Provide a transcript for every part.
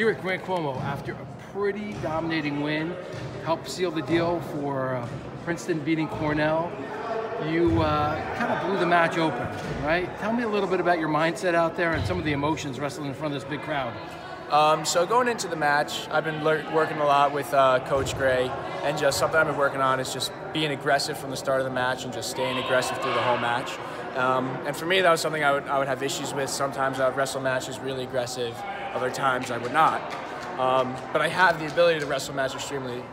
Here at Grant Coumo, after a pretty dominating win, helped seal the deal for Princeton beating Cornell, you kind of blew the match open, right? Tell me a little bit about your mindset out there and some of the emotions wrestling in front of this big crowd. So going into the match, I've been working a lot with Coach Gray, and just something I've been working on is just being aggressive from the start of the match and just staying aggressive through the whole match. And for me, that was something I would have issues with. Sometimes I would wrestle matches really aggressive, other times I would not. But I have the ability to wrestle a match extremely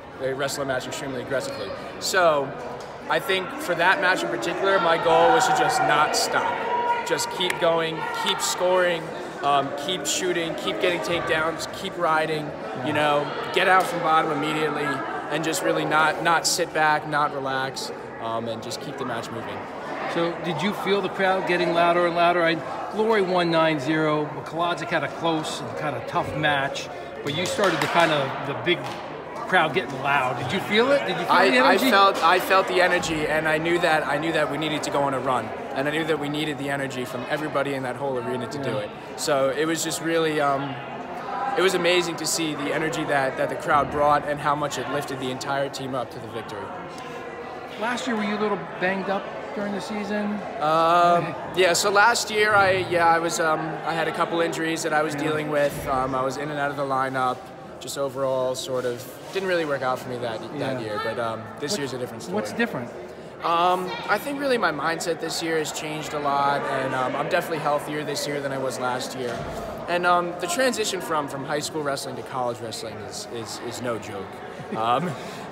aggressively. So I think for that match in particular, my goal was to just not stop. Just keep going, keep scoring, keep shooting, keep getting takedowns, keep riding, you know, get out from bottom immediately, and just really not sit back, not relax, and just keep the match moving. So did you feel the crowd getting louder and louder? Glory won 9-0, but Kolodzic had a close and kind of tough match, but you started the big crowd getting loud. Did you feel it? Did you feel the energy? I felt the energy, and I knew that we needed to go on a run, and I knew that we needed the energy from everybody in that whole arena to do it. So it was just really, it was amazing to see the energy that the crowd brought and how much it lifted the entire team up to the victory. Last year, were you a little banged up during the season? Yeah. So last year, I had a couple injuries that I was dealing with. I was in and out of the lineup. Just overall, sort of didn't really work out for me that year. But this year's a different story. What's different? I think really my mindset this year has changed a lot, and I'm definitely healthier this year than I was last year. And the transition from high school wrestling to college wrestling is no joke.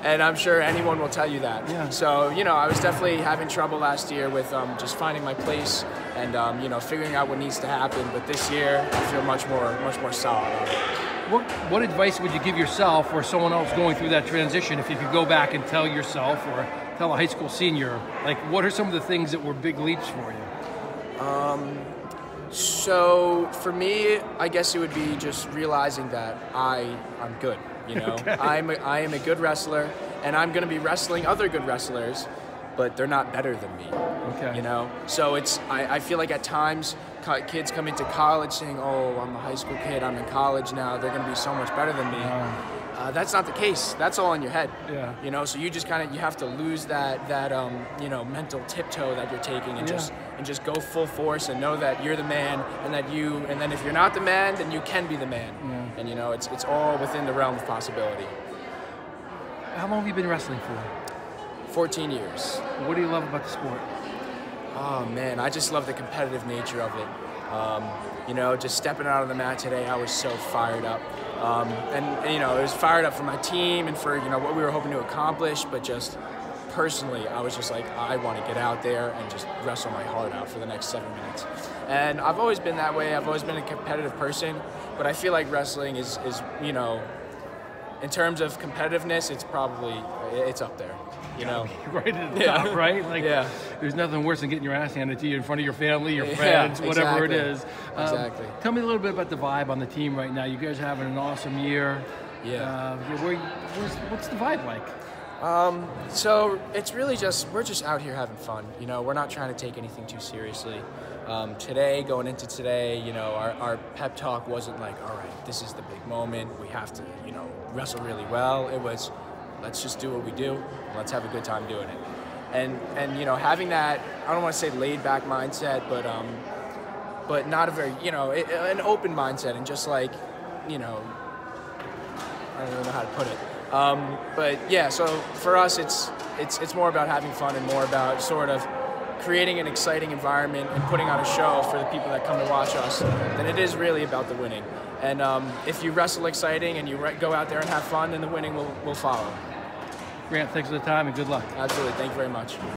And I'm sure anyone will tell you that. Yeah. So, you know, I was definitely having trouble last year with just finding my place and, you know, figuring out what needs to happen. But this year, I feel much more solid on it. What advice would you give yourself or someone else going through that transition if you could go back and tell yourself or tell a high school senior, like what are some of the things that were big leaps for you? So for me, I guess it would be just realizing that I'm good. You know, Okay. I am a good wrestler, and I'm going to be wrestling other good wrestlers, but they're not better than me. Okay. You know, so I feel like at times kids come into college saying, "Oh, I'm a high school kid. I'm in college now. They're going to be so much better than me." That's not the case. That's all in your head. Yeah. You know, so you just you have to lose that you know, mental tiptoe that you're taking and just go full force and know that you're the man, and then if you're not the man, then you can be the man. Yeah. And you know, it's all within the realm of possibility. How long have you been wrestling for? 14 years. What do you love about the sport? Oh man, I just love the competitive nature of it. You know, just stepping out on the mat today, I was so fired up. And you know, it was fired up for my team and for, you know, what we were hoping to accomplish, but just personally, I was just like, I want to get out there and just wrestle my heart out for the next 7 minutes. And I've always been that way. I've always been a competitive person, but I feel like wrestling is you know, in terms of competitiveness, it's up there. You know, Right at the top, right? Like, there's nothing worse than getting your ass handed to you in front of your family, your friends, whatever it is. Exactly. Tell me a little bit about the vibe on the team right now. You guys are having an awesome year. Yeah. What's the vibe like? So it's really we're just out here having fun. You know, we're not trying to take anything too seriously. Going into today, you know, our pep talk wasn't like, all right, this is the big moment. We have to, you know, wrestle really well. It was, let's just do what we do. And let's have a good time doing it. And you know, having that, I don't want to say laid back mindset, but not a very, you know, an open mindset, and just like, you know, I don't really know how to put it. But yeah, so for us, it's more about having fun and more about sort of creating an exciting environment and putting on a show for the people that come to watch us than it is really about the winning. And if you wrestle exciting and you go out there and have fun, then the winning will follow. Grant, thanks for the time and good luck. Absolutely. Thank you very much.